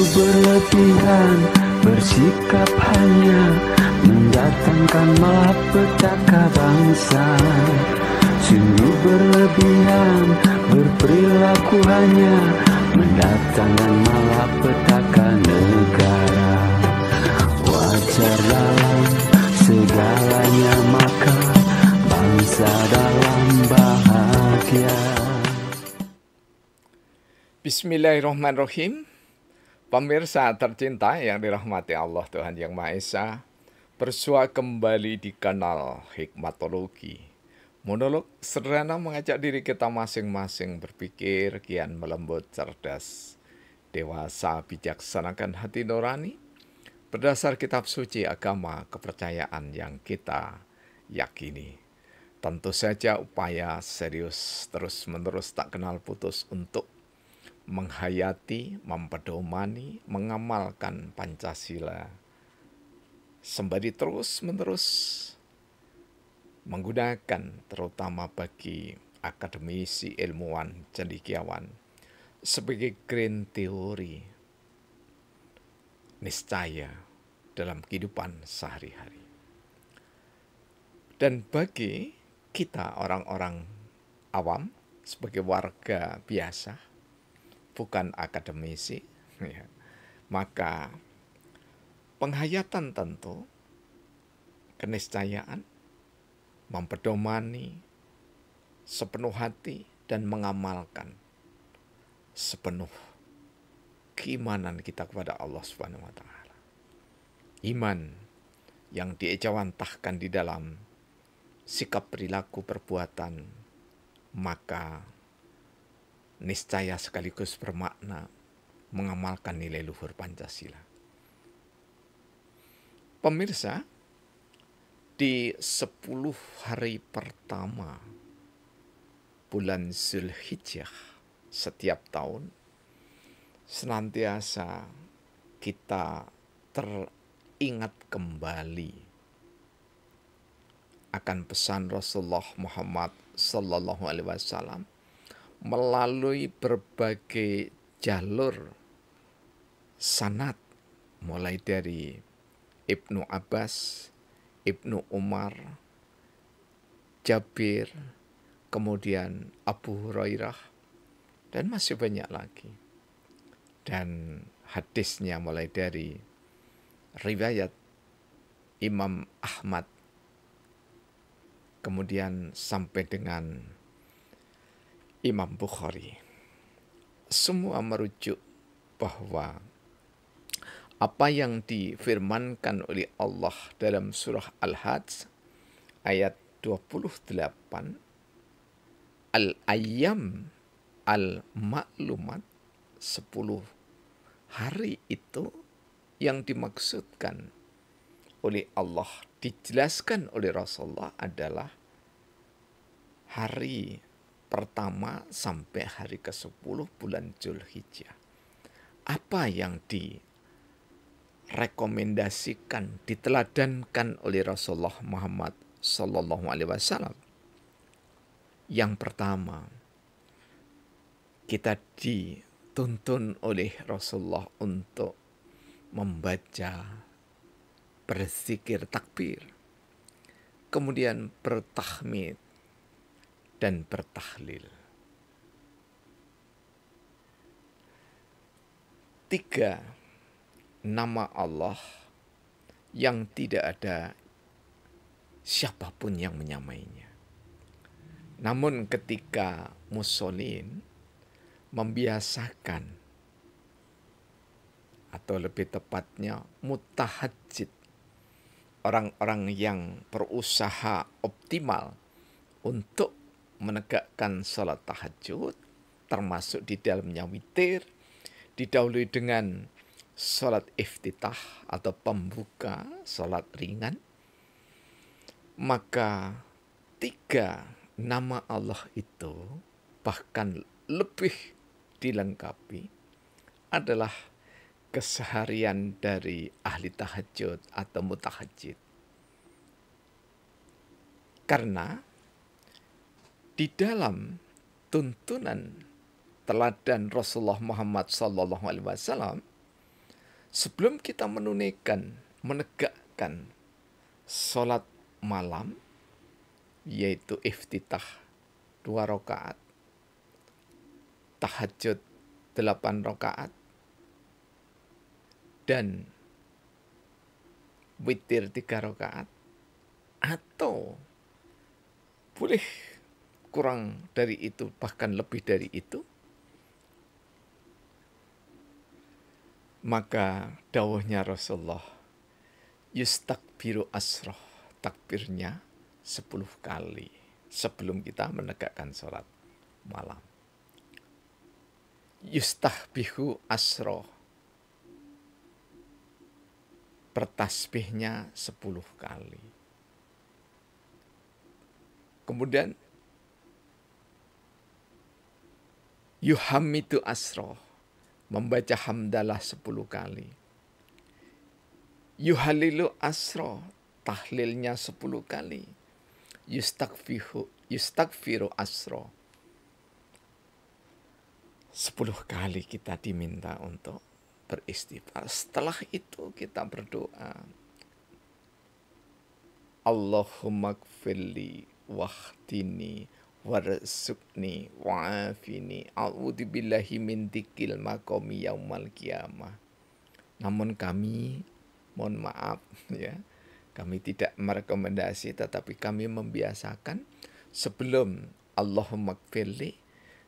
berlebihan, bersikap hanya mendatangkan malapetaka bangsa. Sungguh berlebihan, berperilaku hanya mendatangkan malapetaka negara. Wajar dalam segalanya, maka bangsa dalam bahagia. Bismillahirrahmanirrahim. Pemirsa tercinta yang dirahmati Allah Tuhan Yang Maha Esa, bersua kembali di kanal Hikmatologi. Monolog sederhana mengajak diri kita masing-masing berpikir kian melembut, cerdas, dewasa, bijaksanakan hati nurani, berdasar kitab suci agama kepercayaan yang kita yakini. Tentu saja upaya serius terus-menerus tak kenal putus untuk menghayati, mempedomani, mengamalkan Pancasila, sembari terus-menerus menggunakan, terutama bagi akademisi, ilmuwan, cendekiawan, sebagai green theory niscaya dalam kehidupan sehari-hari. Dan bagi kita orang-orang awam, sebagai warga biasa, bukan akademisi, ya, maka penghayatan tentu, keniscayaan, mempedomani sepenuh hati dan mengamalkan sepenuh keimanan kita kepada Allah Subhanahu wa taala. Iman yang diejawantahkan di dalam sikap perilaku perbuatan, maka niscaya sekaligus bermakna mengamalkan nilai luhur Pancasila. Pemirsa, di 10 hari pertama bulan Zulhijjah setiap tahun, senantiasa kita teringat kembali akan pesan Rasulullah Muhammad Sallallahu Alaihi Wasallam melalui berbagai jalur sanad, mulai dari Ibnu Abbas, Ibnu Umar, Jabir, kemudian Abu Hurairah, dan masih banyak lagi. Dan hadisnya mulai dari riwayat Imam Ahmad, kemudian sampai dengan Imam Bukhari. Semua merujuk bahwa apa yang difirmankan oleh Allah dalam surah Al-Hajj ayat 28, Al-Ayyam Al-Ma'lumat, 10 hari itu yang dimaksudkan oleh Allah, dijelaskan oleh Rasulullah adalah hari pertama sampai hari ke-10 bulan Zulhijjah. Apa yang direkomendasikan, diteladankan oleh Rasulullah Muhammad Sallallahu Alaihi Wasallam? Yang pertama, kita dituntun oleh Rasulullah untuk membaca, berzikir takbir, kemudian bertahmid dan bertahlil. 3 nama Allah yang tidak ada siapapun yang menyamainya. Namun ketika musholin membiasakan, atau lebih tepatnya mutahajjid, orang-orang yang berusaha optimal untuk menegakkan salat tahajud, termasuk di dalamnya witir, didahului dengan salat iftitah atau pembuka, salat ringan, maka 3 nama Allah itu bahkan lebih dilengkapi adalah keseharian dari ahli tahajud atau mutahajjid. Karena di dalam tuntunan teladan Rasulullah Muhammad SAW sebelum kita menegakkan sholat malam, yaitu iftitah 2 rakaat, tahajud 8 rakaat, dan witir 3 rakaat, atau boleh kurang dari itu, bahkan lebih dari itu, maka dawuhnya Rasulullah, yustakbiru asroh, takbirnya 10 kali sebelum kita menegakkan sholat malam. Yustahbihu asroh, bertasbihnya 10 kali. Kemudian yuhamidu asroh, membaca hamdalah 10 kali. Yuhalilu asroh, tahlilnya 10 kali. Yustakfiru asroh, 10 kali kita diminta untuk beristighfar. Setelah itu kita berdoa, Allahumma gfirli wahdini warzuqni wa'afini a'udzubillahi min dzikil maqami yaumal qiyamah. Namun kami mohon maaf ya, kami tidak merekomendasi, tetapi kami membiasakan sebelum Allahumma gfirli,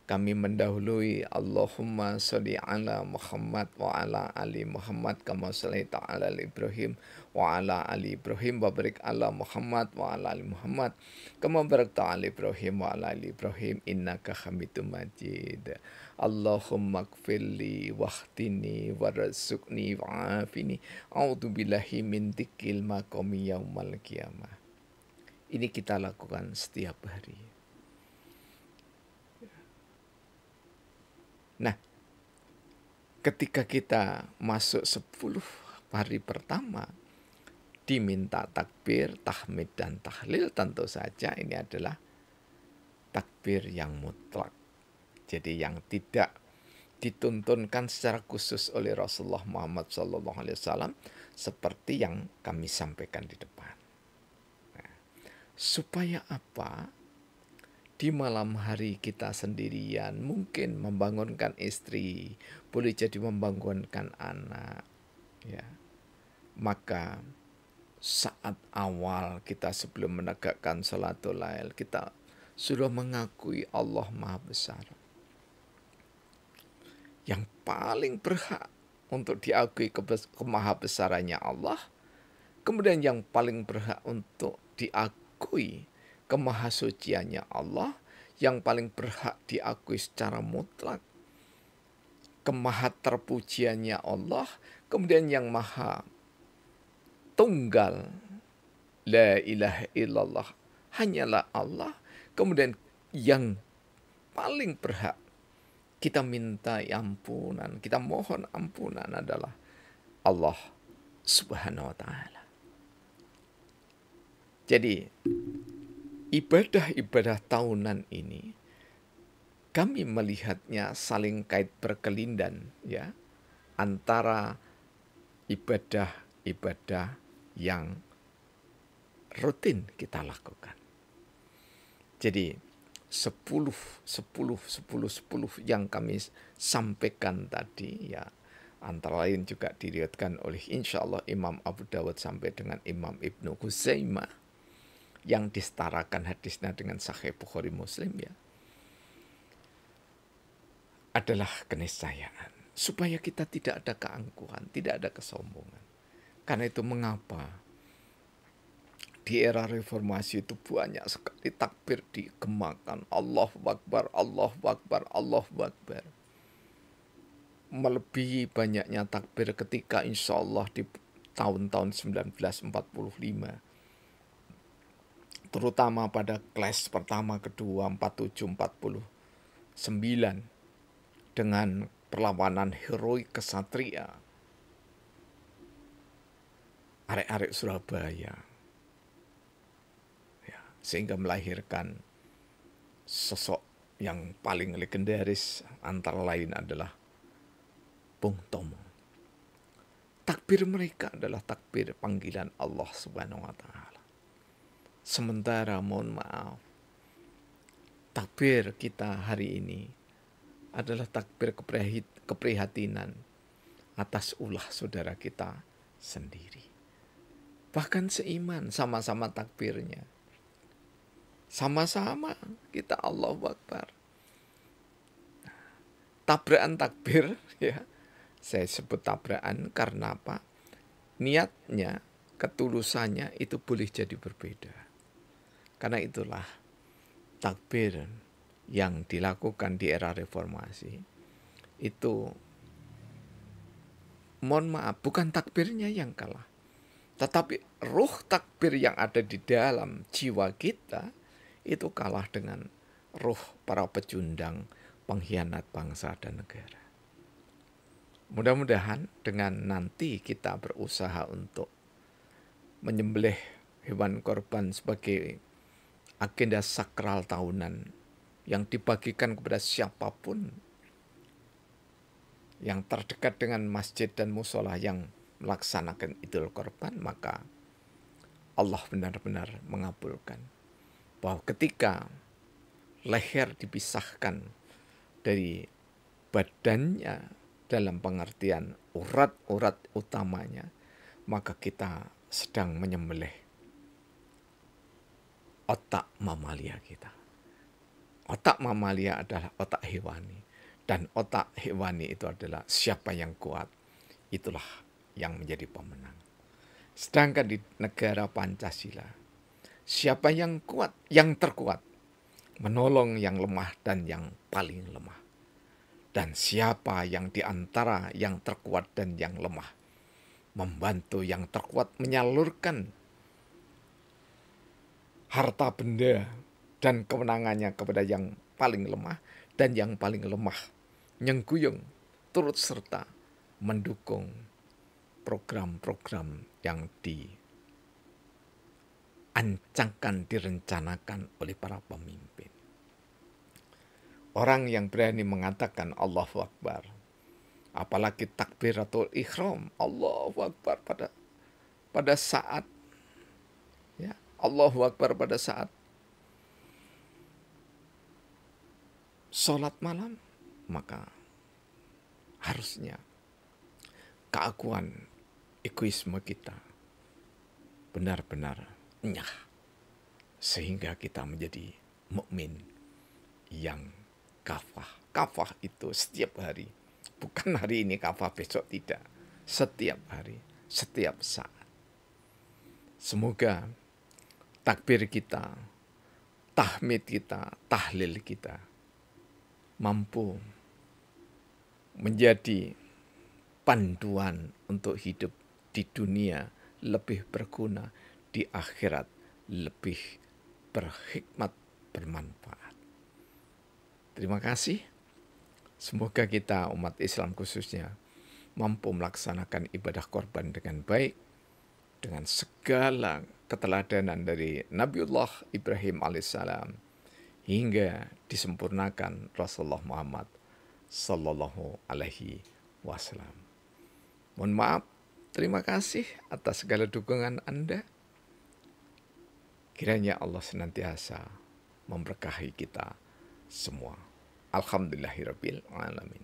kami mendahului Allahumma sholli ala Muhammad wa ala ali Muhammad kama shallaita ala Ibrahim wa ala ali Ibrahim wa barik ala Muhammad wa ala ali Muhammad kama barakta ala Ibrahim wa ala ali Ibrahim innaka Hamidum Majid. Allahumma gfirli wahdini warzuqni wa'afini a'udzubillahi min dzikil maqami yaumal qiyamah. Ini kita lakukan setiap hari. Nah, ketika kita masuk 10 hari pertama, diminta takbir, tahmid, dan tahlil, tentu saja ini adalah takbir yang mutlak. Jadi yang tidak dituntunkan secara khusus oleh Rasulullah Muhammad SAW seperti yang kami sampaikan di depan. Nah, supaya apa? Di malam hari kita sendirian, mungkin membangunkan istri, boleh jadi membangunkan anak, ya. Maka saat awal kita sebelum menegakkan salatul lail, kita sudah mengakui Allah Maha Besar. Yang paling berhak untuk diakui kemahabesarannya Allah, kemudian yang paling berhak untuk diakui kemahasuciannya Allah, yang paling berhak diakui secara mutlak kemahaterpujiannya Allah, kemudian yang maha tunggal, la ilaha illallah, hanyalah Allah, kemudian yang paling berhak kita minta ampunan, kita mohon ampunan adalah Allah Subhanahu wa Ta'ala. Jadi ibadah-ibadah tahunan ini kami melihatnya saling kait berkelindan, ya, antara ibadah-ibadah yang rutin kita lakukan. Jadi 10 yang kami sampaikan tadi, ya, antara lain juga diriwayatkan oleh insya Allah Imam Abu Dawud sampai dengan Imam Ibnu Huzaimah, yang disetarakan hadisnya dengan Sahih Bukhari Muslim, ya, adalah keniscayaan supaya kita tidak ada keangkuhan, tidak ada kesombongan. Karena itu mengapa di era reformasi itu banyak sekali takbir digemakan, Allahu Akbar, Allahu Akbar, Allahu Akbar. Melebihi banyaknya takbir ketika insya Allah di tahun-tahun 1945, terutama pada kelas pertama, kedua, 47, 49, dengan perlawanan heroik kesatria arek-arek Surabaya, ya, sehingga melahirkan sosok yang paling legendaris, antara lain adalah Bung Tomo. takbir mereka adalah takbir panggilan Allah Subhanahu wa taala. Sementara mohon maaf, takbir kita hari ini adalah takbir keprihatinan atas ulah saudara kita sendiri. Bahkan seiman, sama-sama takbirnya. Sama-sama kita Allahu Akbar. Tabrakan takbir, ya. Saya sebut tabrakan karena apa? Niatnya, ketulusannya itu boleh jadi berbeda. Karena itulah takbir yang dilakukan di era reformasi itu, mohon maaf, bukan takbirnya yang kalah, tetapi ruh takbir yang ada di dalam jiwa kita itu kalah dengan ruh para pecundang, pengkhianat bangsa dan negara. Mudah-mudahan dengan nanti kita berusaha untuk menyembelih hewan korban sebagai agenda sakral tahunan yang dibagikan kepada siapapun yang terdekat dengan masjid dan musola yang melaksanakan Idul Korban, maka Allah benar-benar mengabulkan. Bahwa ketika leher dipisahkan dari badannya dalam pengertian urat-urat utamanya, maka kita sedang menyembelih otak mamalia kita. Otak mamalia adalah otak hewani. Dan otak hewani itu adalah siapa yang kuat, itulah yang menjadi pemenang. Sedangkan di negara Pancasila, siapa yang kuat, yang terkuat, menolong yang lemah dan yang paling lemah. Dan siapa yang di antara yang terkuat dan yang lemah, membantu yang terkuat menyalurkan harta benda dan kewenangannya kepada yang paling lemah, dan yang paling lemah nyengguyung turut serta mendukung program-program yang diancangkan, direncanakan oleh para pemimpin. Orang yang berani mengatakan Allahu Akbar, apalagi takbiratul ihram, Allahu Akbar pada saat, ya, Allahu Akbar pada saat sholat malam, maka harusnya keakuan egoisme kita benar-benar nyah, sehingga kita menjadi mukmin yang kafah. Kafah itu setiap hari, bukan hari ini kafah besok tidak, setiap hari, setiap saat. Semoga takbir kita, tahmid kita, tahlil kita mampu menjadi panduan untuk hidup di dunia lebih berguna, di akhirat lebih berhikmat, bermanfaat. Terima kasih. Semoga kita umat Islam khususnya mampu melaksanakan ibadah korban dengan baik, dengan segala keteladanan dari Nabiullah Ibrahim alaihissalam hingga disempurnakan Rasulullah Muhammad sallallahu alaihi wasallam. Mohon maaf, terima kasih atas segala dukungan Anda. Kiranya Allah senantiasa memberkahi kita semua. Alhamdulillahirabbil alamin.